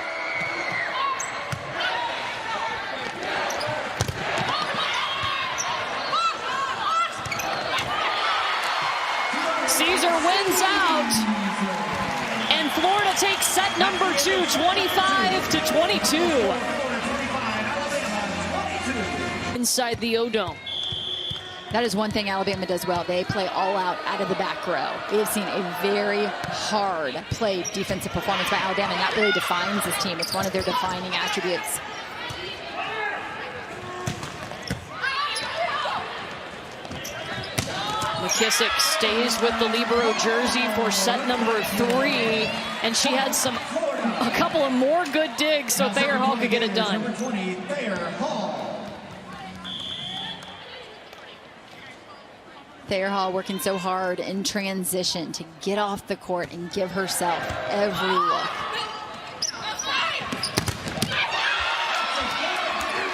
Caesar wins out. And Florida takes set number 2, 25-22. Inside the O-Dome. That is one thing Alabama does well. They play all out of the back row. We have seen a very hard play defensive performance by Alabama, and that really defines this team. It's one of their defining attributes. McKissick stays with the libero jersey for set number 3, and she had a couple of more good digs so Thayer Hall could get it done. Thayer Hall working so hard in transition to get off the court and give herself every look.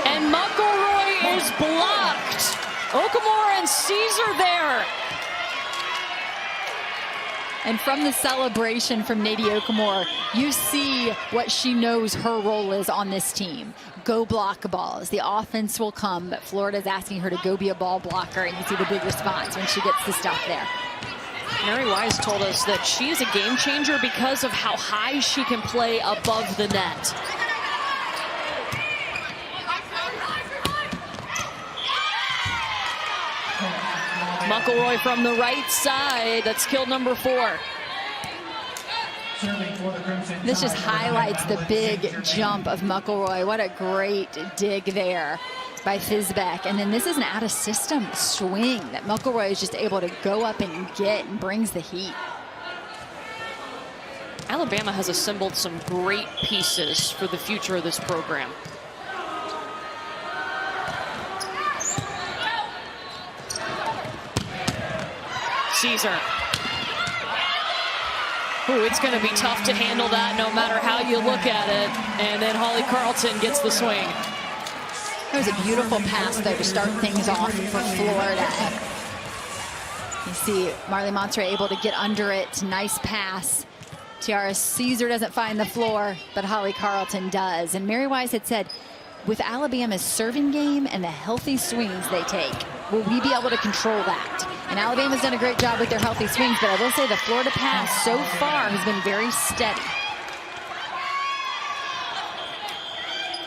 And McElroy is blocked. Okamura and Caesar there. And from the celebration from Nadie Okamura, you see what she knows her role is on this team. Go block balls. The offense will come, but Florida's asking her to go be a ball blocker, and you see the big response when she gets the stuff there. Mary Wise told us that she is a game changer because of how high she can play above the net. McElroy from the right side. That's kill number 4. This just highlights the big jump of McElroy. What a great dig there by Fisbeck. And then this is an out-of-system swing that McElroy is just able to go up and get and brings the heat. Alabama has assembled some great pieces for the future of this program. Caesar. Ooh, it's going to be tough to handle that no matter how you look at it. And then Holly Carlton gets the swing. That was a beautiful pass, though, to start things off for Florida. You see Marley Montre able to get under it. Nice pass. Tiara Caesar doesn't find the floor, but Holly Carlton does. And Mary Wise had said, with Alabama's serving game and the healthy swings they take, will we be able to control that? And Alabama's done a great job with their healthy swings, but I will say the Florida pass so far has been very steady.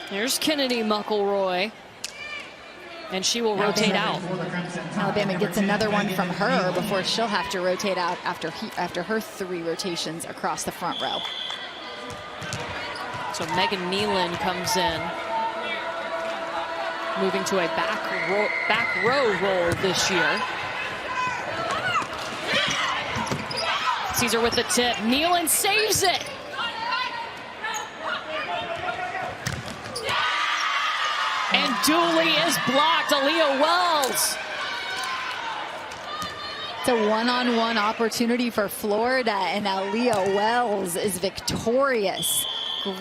There's Kennedy McElroy, and she will rotate out. Alabama gets another one from her before she'll have to rotate out after her 3 rotations across the front row. So Megan Nealon comes in, moving to a back row role this year. Caesar with the tip. Nealon saves it. And Dooley is blocked. Elia Wells. It's a one-on-one opportunity for Florida, and Elia Wells is victorious.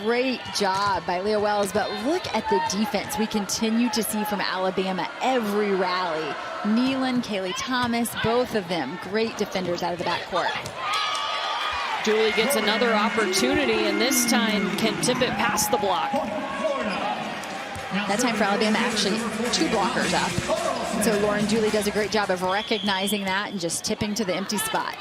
Great job by Elia Wells, but look at the defense we continue to see from Alabama every rally. Nealon, Kaylee Thomas, both of them great defenders out of the backcourt. Dooley gets another opportunity, and this time can tip it past the block. That time for Alabama, actually 2 blockers up. And so Lauren Dooley does a great job of recognizing that and just tipping to the empty spot.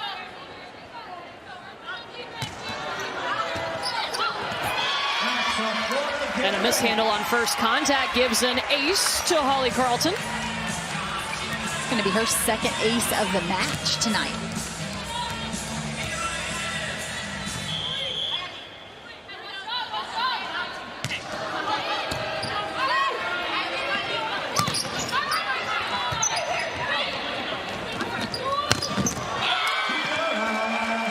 And a mishandle on first contact gives an ace to Holly Carlton. It's going to be her 2nd ace of the match tonight.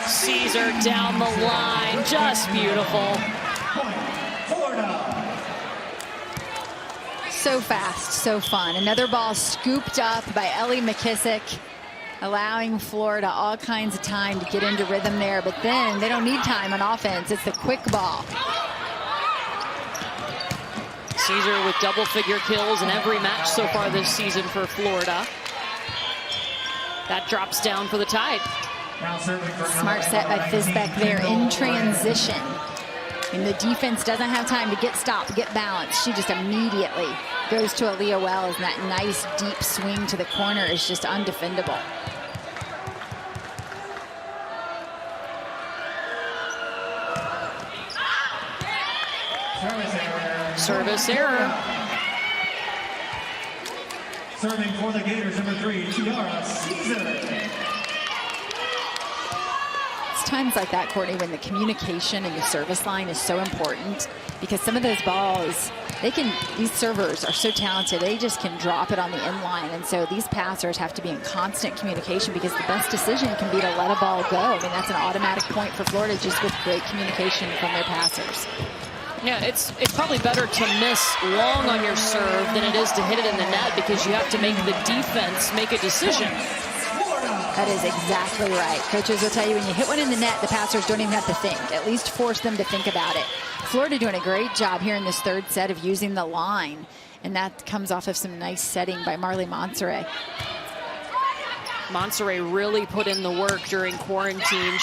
Caesar down the line, just beautiful. So fast, so fun. Another ball scooped up by Ellie McKissick, allowing Florida all kinds of time to get into rhythm there, but then they don't need time on offense. It's the quick ball. Caesar with double-figure kills in every match so far this season for Florida. That drops down for the Tide. Smart set by Fisbeck there in transition. And the defense doesn't have time to get stopped, get balanced. She just immediately goes to Elia Wells, and that nice deep swing to the corner is just undefendable. Service error. Service error. Serving for the Gators, number 3, Tiara Caesar. It's times like that, Courtney, when the communication in the service line is so important, because some of those balls, these servers are so talented, they just can drop it on the inline. And so these passers have to be in constant communication, because the best decision can be to let a ball go. I mean, that's an automatic point for Florida, just with great communication from their passers. Yeah, it's probably better to miss long on your serve than it is to hit it in the net, because you have to make the defense make a decision. That is exactly right. Coaches will tell you when you hit one in the net, the passers don't even have to think. At least force them to think about it. Florida doing a great job here in this third set of using the line, and that comes off of some nice setting by Marley Monserrat. Monserrat really put in the work during quarantine.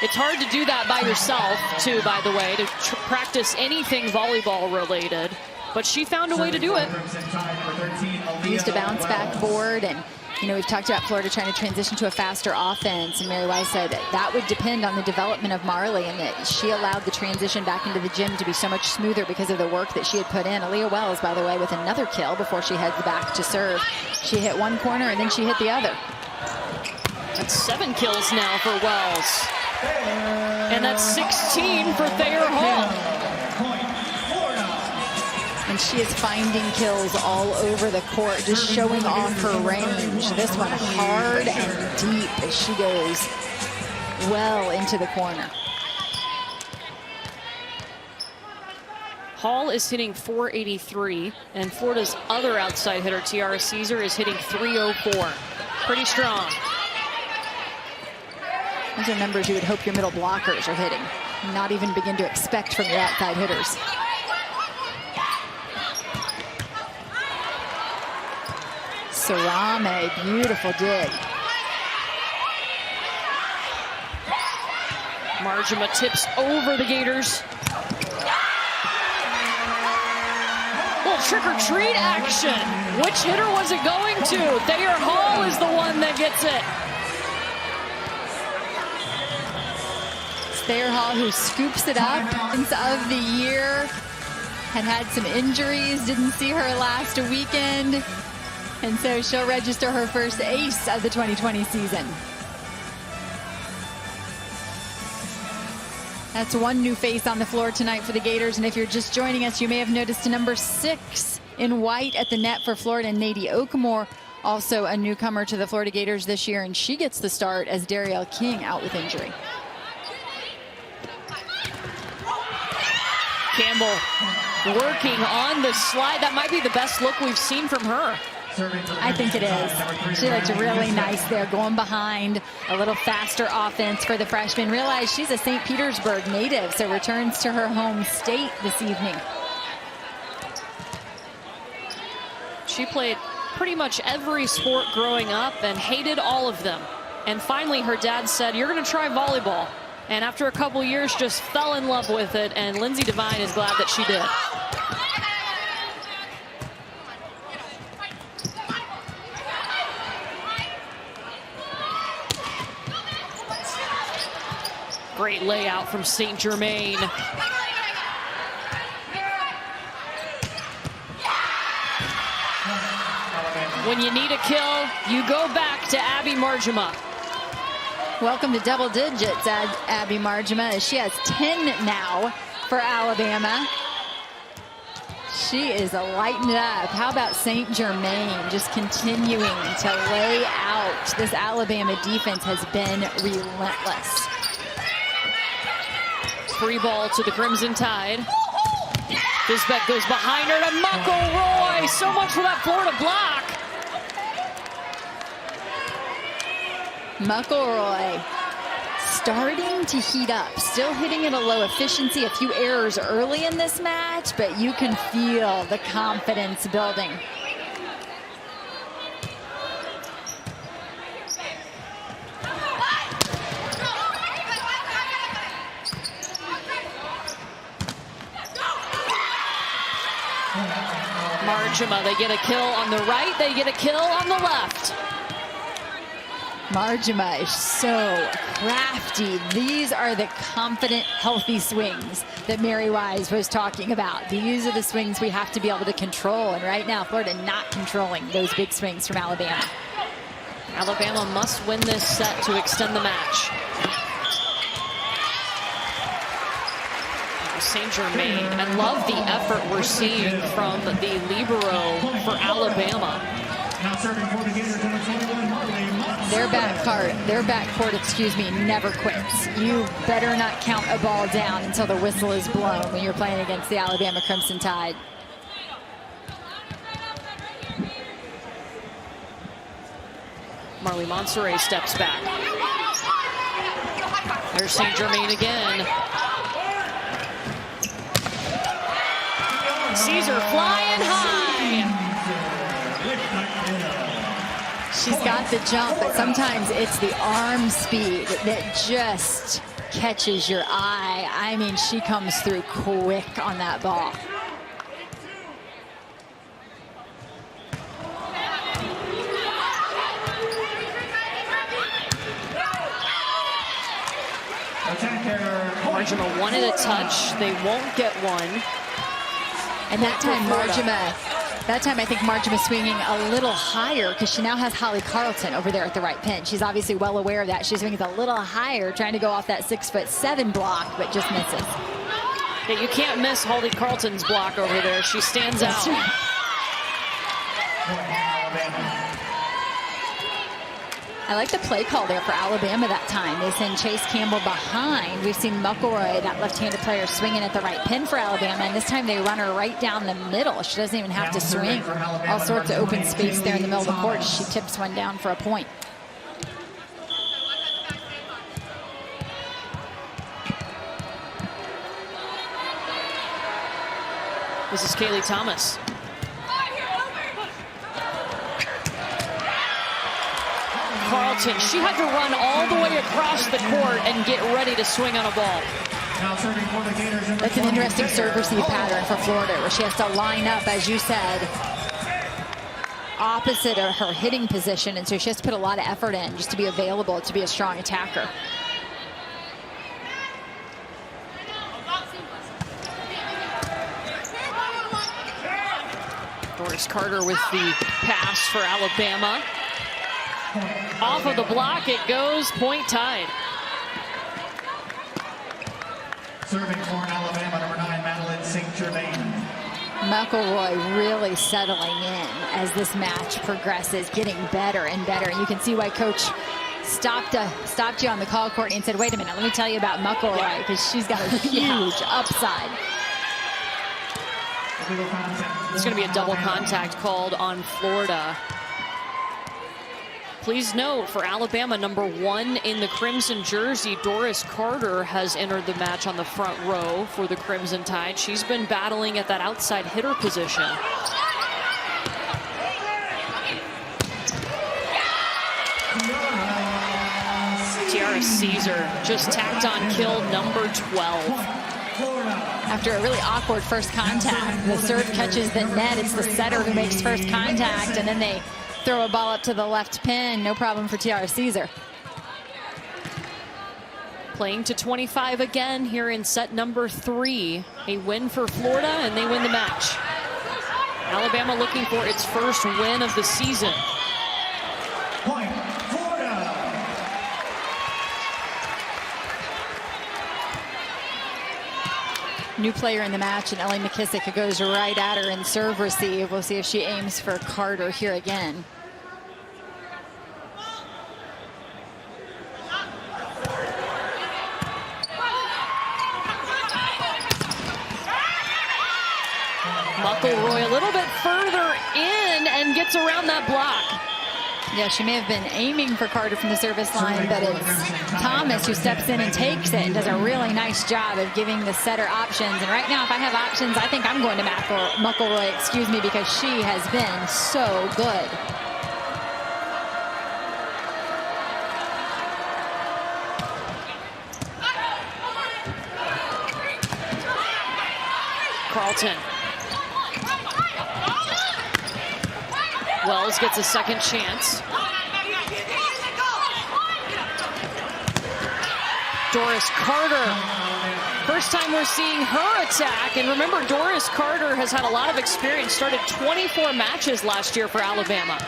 It's hard to do that by yourself, too, by the way, to practice anything volleyball related. But she found a way to do it. Used a bounce back board, and you know, we've talked about Florida trying to transition to a faster offense, and Mary Wise said that would depend on the development of Marley, and that she allowed the transition back into the gym to be so much smoother because of the work that she had put in. Elia Wells, by the way, with another kill before she heads back to serve. She hit one corner and then she hit the other. That's 7 kills now for Wells. And that's 16 for Thayer Hall. And she is finding kills all over the court, just showing off her range. This one hard and deep as she goes well into the corner. Hall is hitting .483, and Florida's other outside hitter, Tiara Caesar, is hitting .304. Pretty strong. Those are numbers you would hope your middle blockers are hitting, not even begin to expect from your outside hitters. Sarame, beautiful dig. Marjima tips over the Gators. Little trick-or-treat action. Which hitter was it going to? Thayer Hall is the one that gets it. Thayer Hall, who scoops it up of the year, had some injuries, didn't see her last weekend. And so she'll register her first ace of the 2020 season. That's one new face on the floor tonight for the Gators. And if you're just joining us, you may have noticed number 6 in white at the net for Florida, Nadie Okamore, also a newcomer to the Florida Gators this year. And she gets the start as Darielle King out with injury. Campbell working on the slide. That might be the best look we've seen from her. I think it is. She looks really nice there, going behind. A little faster offense for the freshman. Realize she's a St. Petersburg native, so returns to her home state this evening. She played pretty much every sport growing up and hated all of them. And finally, her dad said, "You're going to try volleyball." And after a couple years, just fell in love with it. And Lindsay Devine is glad that she did. Great layout from St. Germain. When you need a kill, you go back to Abby Marjima. Welcome to double digits, Abby Marjima. She has 10 now for Alabama. She is lighting it up. How about St. Germain just continuing to lay out? This Alabama defense has been relentless. Free ball to the Crimson Tide. Fisbeck goes behind her to McElroy. So much for that Florida block. McElroy starting to heat up. Still hitting at a low efficiency. A few errors early in this match, but you can feel the confidence building. Marjima, they get a kill on the right, they get a kill on the left. Marjima is so crafty. These are the confident, healthy swings that Mary Wise was talking about. These are the swings we have to be able to control. And right now, Florida not controlling those big swings from Alabama. Alabama must win this set to extend the match. St. Germain. I love the effort we're seeing from the libero for Alabama. Now serving for the Gators, number 21, Their backcourt, never quits. You better not count a ball down until the whistle is blown when you're playing against the Alabama Crimson Tide. Marley Monserrat steps back. There's St. Germain again. Caesar flying high. She's got the jump, but sometimes it's the arm speed that just catches your eye. I mean, she comes through quick on that ball. Marjima wanted a touch. They won't get one. And that time I think Marjima swinging a little higher because she now has Holly Carlton over there at the right pin. She's obviously well aware of that. She's swinging a little higher, trying to go off that 6'7" block, but just misses. Yeah, you can't miss Holly Carlton's block over there. She stands out. I like the play call there for Alabama that time. They send Chase Campbell behind. We've seen McElroy, that left-handed player, swinging at the right pin for Alabama, and this time they run her right down the middle. She doesn't even have to swing. All sorts of open space there in the middle of the court. She tips one down for a point. This is Kaylee Thomas. Carlton, she had to run all the way across the court and get ready to swing on a ball. That's an interesting serve-receive pattern for Florida, where she has to line up, as you said, opposite of her hitting position, and so she has to put a lot of effort in just to be available, to be a strong attacker. Doris Carter with the pass for Alabama. Off of the block it goes, point tied. Serving for Alabama, number 9, Madeline St. Germain. McElroy really settling in as this match progresses, getting better and better. And you can see why Coach stopped you on the call, Courtney, and said, wait a minute, let me tell you about McElroy, because she's got a huge upside. It's going to be a double contact called on Florida. Please note, for Alabama, number 1 in the Crimson jersey, Doris Carter has entered the match on the front row for the Crimson Tide. She's been battling at that outside hitter position. Tiara Caesar just tacked on kill number 12. After a really awkward first contact, the serve catches the net. It's the setter who makes first contact, and then they throw a ball up to the left pin. No problem for Tiara Caesar. Playing to 25 again here in set number 3. A win for Florida, and they win the match. Alabama looking for its first win of the season. Point, Florida. New player in the match, and Ellie McKissick goes right at her in serve receive. We'll see if she aims for Carter here again. McElroy a little bit further in and gets around that block. Yeah, she may have been aiming for Carter from the service line, but it's Thomas who steps in and takes it and does a really nice job of giving the setter options. And right now, if I have options, I think I'm going to McElroy, because she has been so good. Carlton. Wells gets a second chance. Doris Carter. First time we're seeing her attack. And remember, Doris Carter has had a lot of experience, started 24 matches last year for Alabama.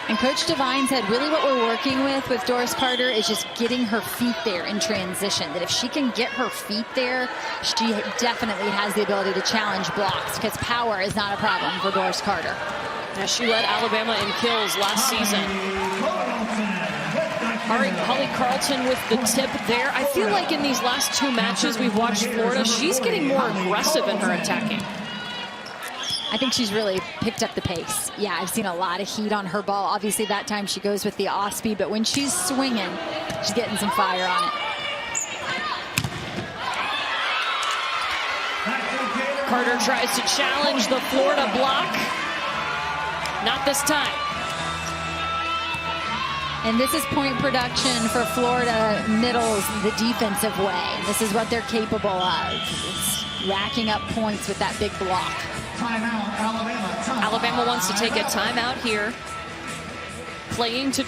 And Coach Devine said really what we're working with Doris Carter is just getting her feet there in transition. That if she can get her feet there, she definitely has the ability to challenge blocks, because power is not a problem for Doris Carter. Now, she led Alabama in kills last season. Holly Carlton with the tip there. I feel like in these last two matches we've watched Florida, she's getting more aggressive in her attacking. I think she's really picked up the pace. Yeah, I've seen a lot of heat on her ball. Obviously, that time she goes with the off speed, but when she's swinging, she's getting some fire on it. Carter tries to challenge the Florida block. Not this time. And this is point production for Florida middles the defensive way. This is what they're capable of. It's racking up points with that big block. Timeout, Alabama. Alabama wants to take a timeout here. Playing to...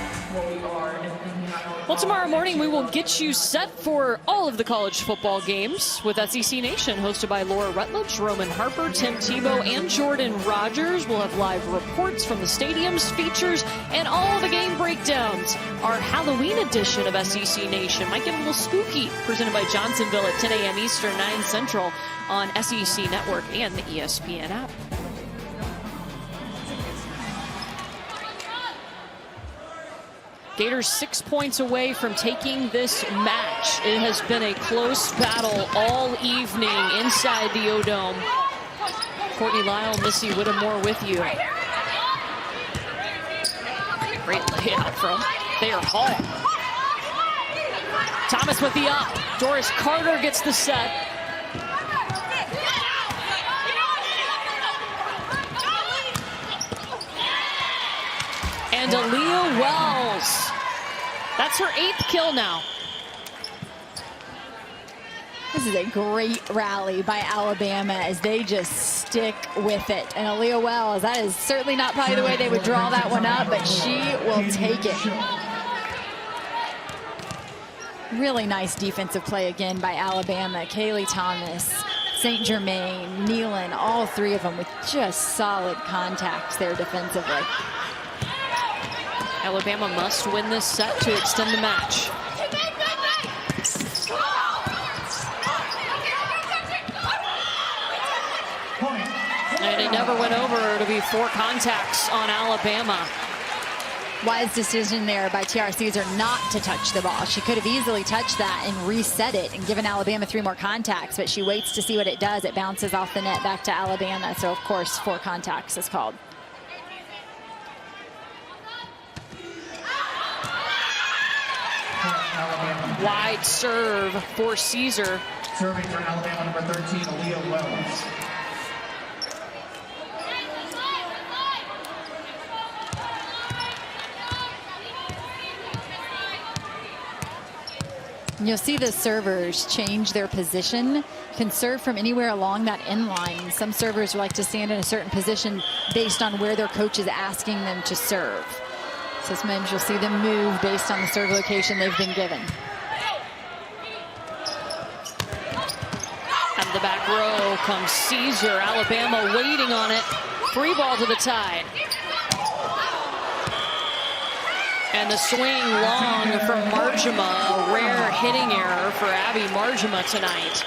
Well, tomorrow morning we will get you set for all of the college football games with SEC Nation, hosted by Laura Rutledge, Roman Harper, Tim Tebow, and Jordan Rogers. We'll have live reports from the stadiums, features, and all the game breakdowns. Our Halloween edition of SEC Nation might get a little spooky, presented by Johnsonville at 10 a.m. Eastern, 9 Central on SEC Network and the ESPN app. Gators 6 points away from taking this match. It has been a close battle all evening inside the O-Dome. Courtney Lyle, Missy Whittemore with you. Great layout from Thayer Hall. Thomas with the up. Doris Carter gets the set. And Elia Wells. That's her 8th kill now. This is a great rally by Alabama as they just stick with it. And Elia Wells, that is certainly not probably the way they would draw that one up, but she will take it. Really nice defensive play again by Alabama. Kaylee Thomas, St. Germain, Nealon, all three of them with just solid contacts there defensively. Alabama must win this set to extend the match. And it never went over. It'll be 4 contacts on Alabama. Wise decision there by Tiara Caesar not to touch the ball. She could have easily touched that and reset it and given Alabama 3 more contacts, but she waits to see what it does. It bounces off the net back to Alabama. So, of course, 4 contacts is called. Wide serve for Caesar. Serving for Alabama, number 13, Elia Wells. You'll see the servers change their position, can serve from anywhere along that end line. Some servers like to stand in a certain position based on where their coach is asking them to serve. So sometimes you'll see them move based on the serve location they've been given. Out of the back row comes Caesar. Alabama waiting on it. Free ball to the Tide. And the swing long from Marjama. A rare hitting error for Abby Marjama tonight.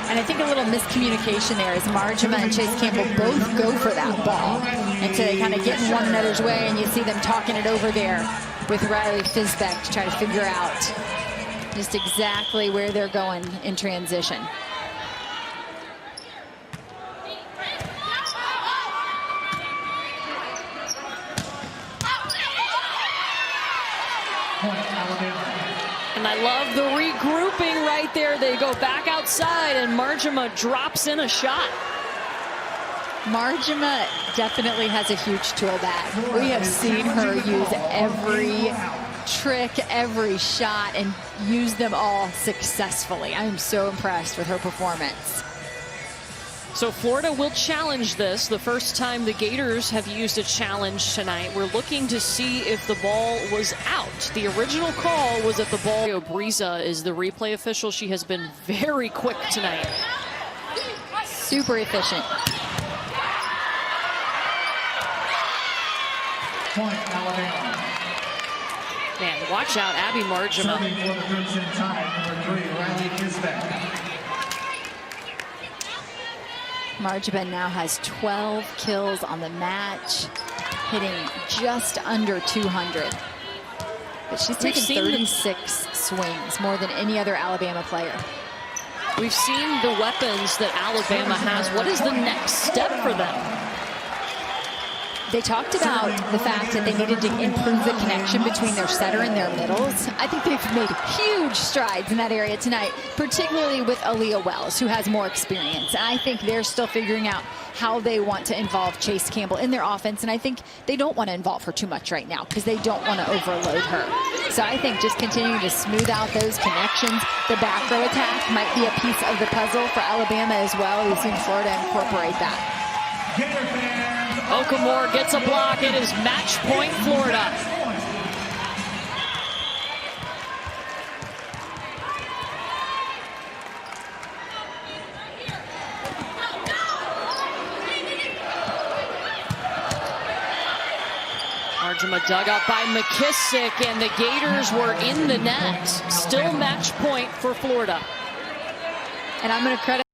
And I think a little miscommunication there as Marjama and Chase Campbell both go for that ball. And so they kind of get in one another's way, and you see them talking it over there with Riley Fisbeck to try to figure out just exactly where they're going in transition. And I love the regrouping right there. They go back outside, and Marjama drops in a shot. Marjama definitely has a huge tool bag. We have seen her use every trick, every shot, and use them all successfully. I'm so impressed with her performance. So Florida will challenge this. The first time the Gators have used a challenge tonight. We're looking to see if the ball was out. The original call was that the ball. Breeza is the replay official. She has been very quick tonight. Super efficient. Point, Alabama. Man, watch out, Abby Marjama. Serving for the Crimson Tide, number 3, Riley Kisbeck. Marjama now has 12 kills on the match, hitting just under 200. But she's taken 36 swings, more than any other Alabama player. We've seen the weapons that Alabama has. What is the next step for them? They talked about the fact that they needed to improve the connection between their setter and their middles. I think they've made huge strides in that area tonight, particularly with Elia Wells, who has more experience. And I think they're still figuring out how they want to involve Chase Campbell in their offense. And I think they don't want to involve her too much right now because they don't want to overload her. So I think just continuing to smooth out those connections. The back row attack might be a piece of the puzzle for Alabama as well. We've seen Florida incorporate that. Okamore gets a block. It is match point Florida. Marjama dug up by McKissick, and the Gators were in the net. Still match point for Florida. And I'm going to credit